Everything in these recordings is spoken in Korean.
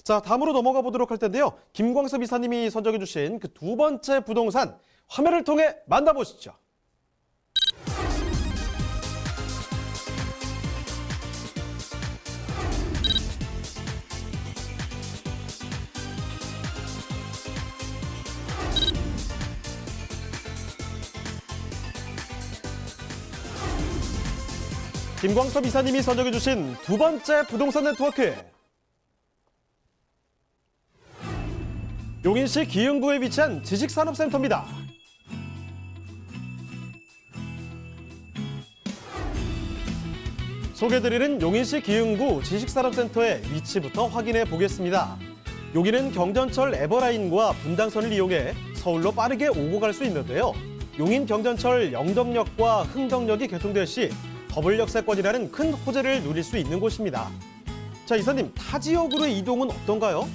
자, 다음으로 넘어가 보도록 할 텐데요. 김광섭 이사님이 선정해 주신 그 두 번째 부동산 화면을 통해 만나보시죠. 김광섭 이사님이 선정해 주신 두 번째 부동산 네트워크. 용인시 기흥구에 위치한 지식산업센터입니다. 소개드리는 용인시 기흥구 지식산업센터의 위치부터 확인해 보겠습니다. 여기는 경전철 에버라인과 분당선을 이용해 서울로 빠르게 오고 갈 수 있는데요. 용인 경전철 영덕역과 흥덕역이 개통될 시 더블 역세권이라는 큰 호재를 누릴 수 있는 곳입니다. 자, 이사님, 타 지역으로의 이동은 어떤가요?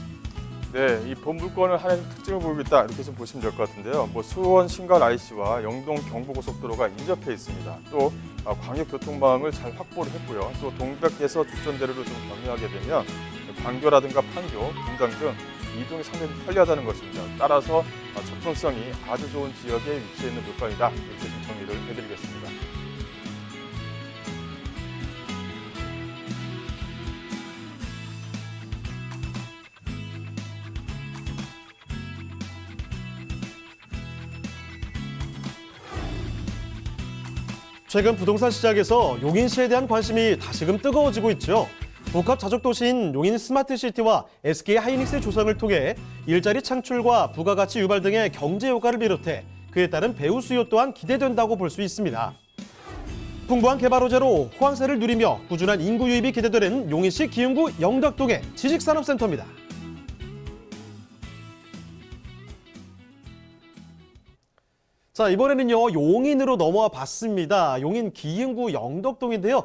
네, 이 본물권을 하나의 특징을 보이고 있다 이렇게 좀 보시면 될 것 같은데요. 수원 신갈 IC와 영동 경부고속도로가 인접해 있습니다. 또 광역교통망을 잘 확보를 했고요. 또 동백에서 주천대로를 좀 경유하게 되면 광교라든가 판교, 분당 등 이동이 상당히 편리하다는 것입니다. 따라서 접근성이 아주 좋은 지역에 위치해 있는 물건이다 이렇게 좀 정리를 해드리겠습니다. 최근 부동산 시장에서 용인시에 대한 관심이 다시금 뜨거워지고 있죠. 복합 자족도시인 용인 스마트시티와 SK 하이닉스의 조성을 통해 일자리 창출과 부가가치 유발 등의 경제 효과를 비롯해 그에 따른 배후 수요 또한 기대된다고 볼 수 있습니다. 풍부한 개발 호재로 호황세를 누리며 꾸준한 인구 유입이 기대되는 용인시 기흥구 영덕동의 지식산업센터입니다. 자, 이번에는요, 용인으로 넘어와 봤습니다. 용인 기흥구 영덕동인데요.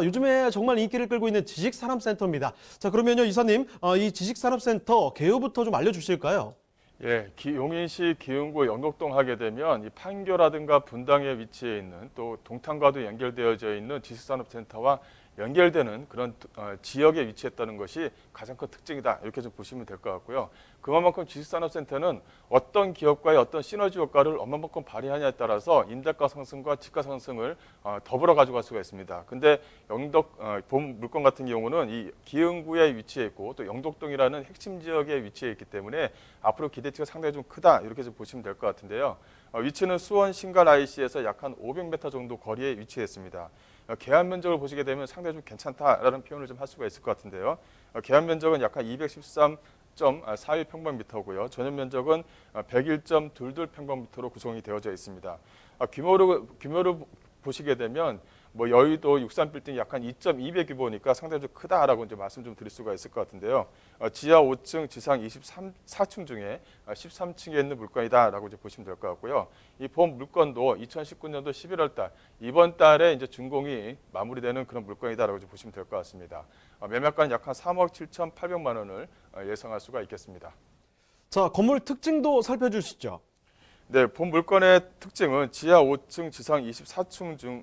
요즘에 정말 인기를 끌고 있는 지식산업센터입니다. 자, 그러면요, 이사님, 이 지식산업센터 개요부터 좀 알려주실까요? 예, 용인시 기흥구 영덕동 하게 되면 이 판교라든가 분당에 위치해 있는 또 동탄과도 연결되어져 있는 지식산업센터와 연결되는 그런 지역에 위치했다는 것이 가장 큰 특징이다 이렇게 좀 보시면 될 것 같고요. 그만큼 지식산업센터는 어떤 기업과의 어떤 시너지 효과를 얼마만큼 발휘하냐에 따라서 임대가 상승과 집가 상승을 더불어 가져갈 수가 있습니다. 근데 본 물건 같은 경우는 이 기흥구에 위치해 있고 또 영덕동이라는 핵심 지역에 위치해 있기 때문에 앞으로 기대치가 상당히 좀 크다 이렇게 좀 보시면 될 것 같은데요. 위치는 수원 신갈 IC에서 약 한 500m 정도 거리에 위치했습니다. 계약 면적을 보시게 되면 상당히 좀 괜찮다라는 표현을 좀 할 수가 있을 것 같은데요. 계약 면적은 약 한 213.41평방미터고요. 전용 면적은 101.22평방미터로 구성이 되어져 있습니다. 규모를 보시게 되면 여의도 63빌딩이 약 한 2.2배 규모니까 상당히 좀 크다라고 이제 말씀 좀 드릴 수가 있을 것 같은데요. 지하 5층, 지상 24층 중에 13층에 있는 물건이다라고 이제 보시면 될 것 같고요. 이 본 물건도 2019년도 11월달 이번 달에 이제 준공이 마무리되는 그런 물건이다라고 이제 보시면 될 것 같습니다. 매매가는 약 한 3억 7,800만 원을 예상할 수가 있겠습니다. 자, 건물 특징도 살펴주시죠. 네, 본 물건의 특징은 지하 5층, 지상 24층 중에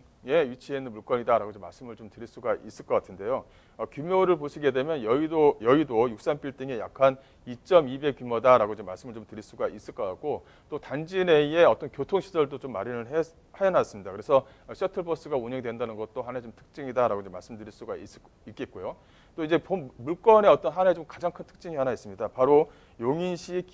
위치해 있는 물건이다라고 좀 말씀을 좀 드릴 수가 있을 것 같은데요. 규모를 보시게 되면 여의도 63빌딩의 약 한 2.2배 규모다라고 좀 말씀을 좀 드릴 수가 있을 것 같고 또 단지 내에 어떤 교통시설도 좀 마련을 해놨습니다. 그래서 셔틀버스가 운영된다는 것도 하나의 좀 특징이다라고 좀 말씀드릴 수가 있겠고요. 또 이제 본 물건의 어떤 하나의 좀 가장 큰 특징이 하나 있습니다. 바로 용인시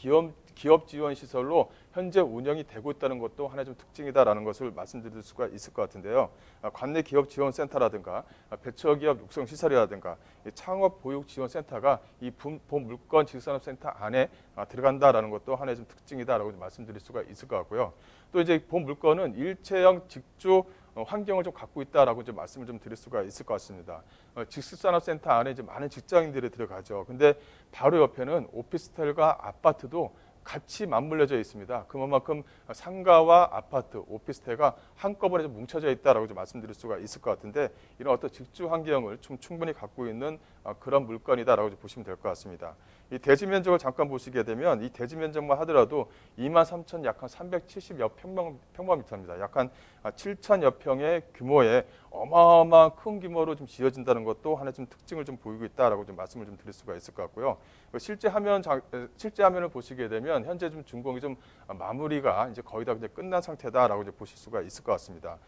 기업 지원 시설로 현재 운영이 되고 있다는 것도 하나의 좀 특징이다라는 것을 말씀드릴 수가 있을 것 같은데요. 관내 기업 지원 센터라든가 베처기업 육성 시설이라든가 창업 보육 지원 센터가 이 본 물건 지식산업센터 안에 들어간다라는 것도 하나의 좀 특징이다라고 말씀드릴 수가 있을 것 같고요. 또 이제 본 물건은 일체형 직주 환경을 좀 갖고 있다라고 좀 말씀을 좀 드릴 수가 있을 것 같습니다. 지식산업센터 안에 이제 많은 직장인들이 들어가죠. 근데 바로 옆에는 오피스텔과 아파트도 같이 맞물려져 있습니다. 그만큼 상가와 아파트, 오피스텔가 한꺼번에 좀 뭉쳐져 있다라고 좀 말씀드릴 수가 있을 것 같은데 이런 어떤 직주 환경을 좀 충분히 갖고 있는 그런 물건이다라고 좀 보시면 될 것 같습니다. 이 대지 면적을 잠깐 보시게 되면 이 대지 면적만 하더라도 23,000 약 한 370여 평방미터입니다. 약 한 7,000여 평의 규모의 어마어마한 큰 규모로 좀 지어진다는 것도 하나의 좀 특징을 좀 보이고 있다라고 좀 말씀을 좀 드릴 수가 있을 것 같고요. 실제 화면을 보시게 되면 현재 좀 준공이 좀 마무리가 이제 거의 다 이제 끝난 상태다라고 이제 보실 수가 있을 것 같습니다.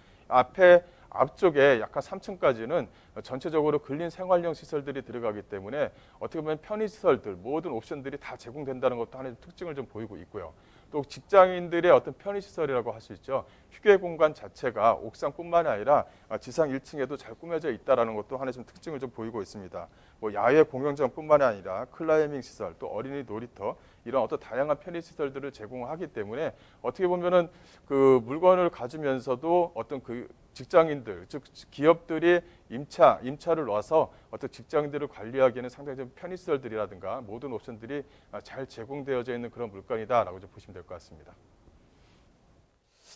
앞쪽에 약간 3층까지는 전체적으로 근린 생활형 시설들이 들어가기 때문에 어떻게 보면 편의시설들 모든 옵션들이 다 제공된다는 것도 하나의 특징을 좀 보이고 있고요. 또 직장인들의 어떤 편의시설이라고 할 수 있죠. 휴게 공간 자체가 옥상뿐만 아니라 지상 1층에도 잘 꾸며져 있다는 것도 하나의 좀 특징을 좀 보이고 있습니다. 뭐 야외 공연장뿐만 아니라 클라이밍 시설, 또 어린이 놀이터 이런 어떤 다양한 편의시설들을 제공하기 때문에 어떻게 보면은 그 물건을 가지면서도 어떤 그 직장인들, 즉 기업들이 임차를 놔서 어떤 직장인들을 관리하기에는 상당히 좀 편의시설들이라든가 모든 옵션들이 잘 제공되어져 있는 그런 물건이다라고 좀 보시면 될 것 같습니다.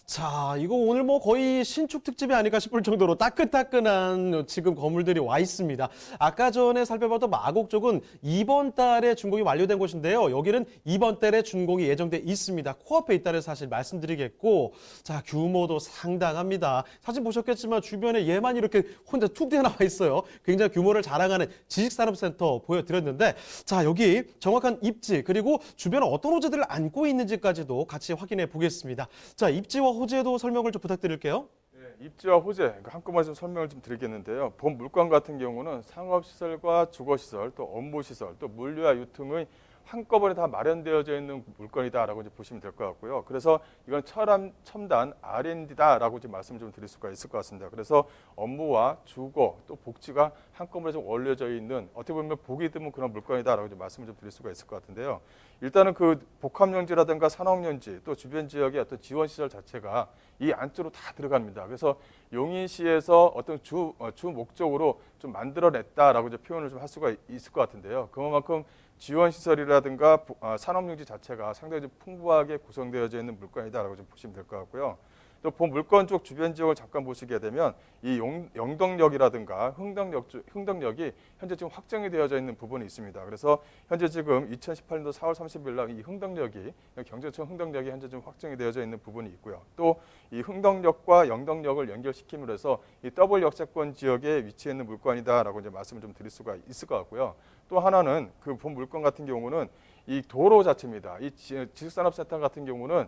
자, 이거 오늘 뭐 거의 신축 특집이 아닐까 싶을 정도로 따끈따끈한 지금 건물들이 와 있습니다. 아까 전에 살펴봤던 마곡 쪽은 이번 달에 준공이 완료된 곳인데요. 여기는 이번 달에 준공이 예정돼 있습니다. 코앞에 있다는 사실 말씀드리겠고, 자, 규모도 상당합니다. 사진 보셨겠지만 주변에 얘만 이렇게 혼자 툭 튀어나와 있어요. 굉장히 규모를 자랑하는 지식산업센터 보여드렸는데, 자, 여기 정확한 입지 그리고 주변에 어떤 호재들을 안고 있는지까지도 같이 확인해 보겠습니다. 자, 입지와 호재도 설명을 좀 부탁드릴게요. 네, 입지와 호재 한꺼번에 좀 설명을 좀 드리겠는데요. 본 물건 같은 경우는 상업시설과 주거시설, 또 업무시설, 또 물류와 유통의 한꺼번에 다 마련되어져 있는 물건이다라고 이제 보시면 될 것 같고요. 그래서 이건 첨단 R&D다라고 지금 말씀 좀 드릴 수가 있을 것 같습니다. 그래서 업무와 주거 또 복지가 한꺼번에 좀 어울려져 있는 어떻게 보면 보기 드문 그런 물건이다라고 좀 말씀을 좀 드릴 수가 있을 것 같은데요. 일단은 그 복합용지라든가 산업용지 또 주변 지역의 어떤 지원 시설 자체가 이 안쪽으로 다 들어갑니다. 그래서 용인시에서 어떤 주 목적으로 좀 만들어냈다라고 이제 표현을 좀 할 수가 있을 것 같은데요. 그만큼 지원 시설이라든가 산업용지 자체가 상당히 좀 풍부하게 구성되어져 있는 물건이다라고 좀 보시면 될 것 같고요. 또 본 물건 쪽 주변 지역을 잠깐 보시게 되면 이 영덕역이라든가 흥덕역이 현재 지금 확정이 되어져 있는 부분이 있습니다. 그래서 현재 지금 2018년도 4월 30일 날 이 흥덕역이 경제청 흥덕역이 현재 좀 확정이 되어져 있는 부분이 있고요. 또 이 흥덕역과 영덕역을 연결시킴으로 해서 이 더블 역세권 지역에 위치해 있는 물건이다라고 이제 말씀을 좀 드릴 수가 있을 것 같고요. 또 하나는 그 본 물건 같은 경우는 이 도로 자체입니다. 이 지식산업센터 같은 경우는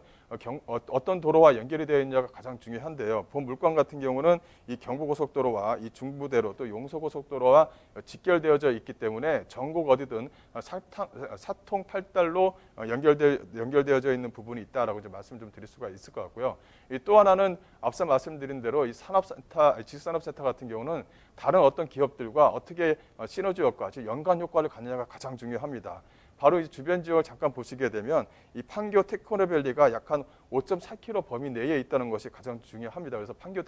어떤 도로와 연결이 되어 있느냐가 가장 중요한데요. 본 물건 같은 경우는 이 경부고속도로와 이 중부대로 또 용서고속도로와 직결되어져 있기 때문에 전국 어디든 사통팔달로 연결되어져 있는 부분이 있다라고 좀 말씀 좀 드릴 수가 있을 것 같고요. 또 하나는 앞서 말씀드린 대로 이 지식산업센터 같은 경우는 다른 어떤 기업들과 어떻게 시너지 효과, 즉 연관 효과를 갖느냐가 가장 중요합니다. 바로 이 주변 지역을 잠깐 보시게 되면 이 판교 테크노밸리가 약 한 5.4km 범위 내에 있다는 것이 가장 중요합니다. 그래서 판교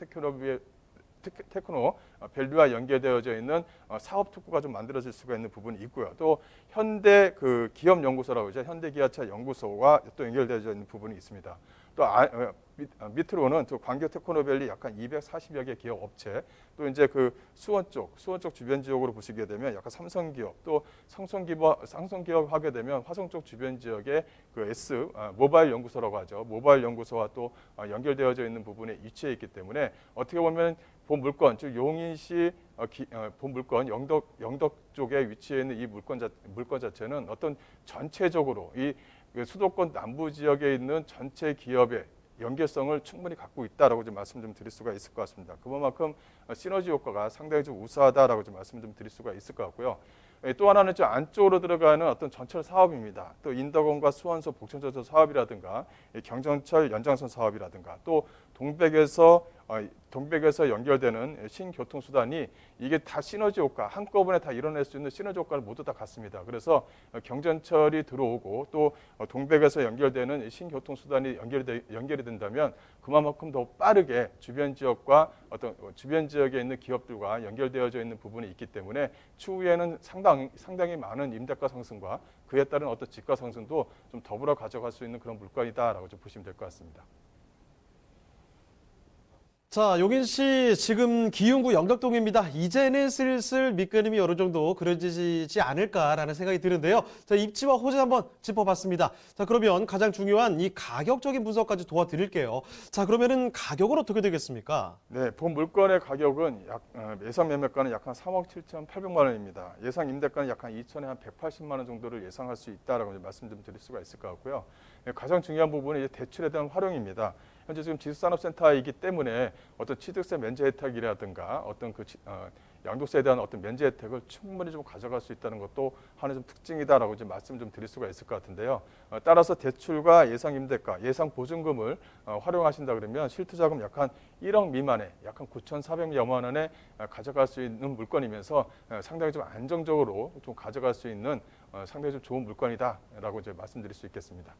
테크노밸리와 연계되어져 있는 사업 특구가 좀 만들어질 수가 있는 부분이 있고요. 또 현대 그 기업 연구소라고 하죠. 현대 기아차 연구소와 또 연결되어져 있는 부분이 있습니다. 또 밑으로는 또 광교 테크노밸리 약간 240여 개 기업 업체, 또 이제 그 수원 쪽 주변 지역으로 보시게 되면 약간 삼성 기업, 또 상성 기업 하게 되면 화성 쪽 주변 지역에 그 모바일 연구소라고 하죠. 모바일 연구소와 또 연결되어져 있는 부분에 위치해 있기 때문에 어떻게 보면 본 물건, 즉 용인시 본 물건 영덕 쪽에 위치해 있는 이 물건 자체는 어떤 전체적으로 이 수도권 남부 지역에 있는 전체 기업의 연계성을 충분히 갖고 있다라고 좀 말씀 좀 드릴 수가 있을 것 같습니다. 그만큼 시너지 효과가 상당히 좀 우수하다라고 좀 말씀 좀 드릴 수가 있을 것 같고요. 또 하나는 좀 안쪽으로 들어가는 어떤 전철 사업입니다. 또 인덕원과 수원서 복천전철 사업이라든가 경전철 연장선 사업이라든가 또 동백에서 동백에서 연결되는 신교통수단이 이게 다 시너지 효과, 한꺼번에 다 이뤄낼 수 있는 시너지 효과를 모두 다 갖습니다. 그래서 경전철이 들어오고 또 동백에서 연결되는 신교통수단이 연결이 된다면 그만큼 더 빠르게 주변 지역과 어떤 주변 지역에 있는 기업들과 연결되어져 있는 부분이 있기 때문에 추후에는 상당히 많은 임대가 상승과 그에 따른 어떤 집가 상승도 좀 더불어 가져갈 수 있는 그런 물건이다라고 좀 보시면 될 것 같습니다. 자, 용인시 지금 기흥구 영덕동입니다. 이제는 슬슬 밑그림이 어느 정도 그려지지 않을까라는 생각이 드는데요. 자, 입지와 호재 한번 짚어봤습니다. 자, 그러면 가장 중요한 이 가격적인 분석까지 도와드릴게요. 자, 그러면은 가격은 어떻게 되겠습니까? 네, 본 물건의 가격은 예상 매매가는 약 한 3억 7,800만 원입니다. 예상 임대가는 약 한 2천에 한 180만 원 정도를 예상할 수 있다라고 말씀 좀 드릴 수가 있을 것 같고요. 가장 중요한 부분은 이제 대출에 대한 활용입니다. 현재 지금 지수산업센터이기 때문에 어떤 취득세 면제 혜택이라든가 어떤 양도세에 대한 어떤 면제 혜택을 충분히 좀 가져갈 수 있다는 것도 하나의 좀 특징이다라고 좀 말씀 좀 드릴 수가 있을 것 같은데요. 따라서 대출과 예상 임대가, 예상 보증금을 활용하신다 그러면 실투자금 약 한 1억 미만에 약 한 9,400여만 원에 가져갈 수 있는 물건이면서 상당히 좀 안정적으로 좀 가져갈 수 있는 상당히 좀 좋은 물건이다라고 이제 말씀드릴 수 있겠습니다.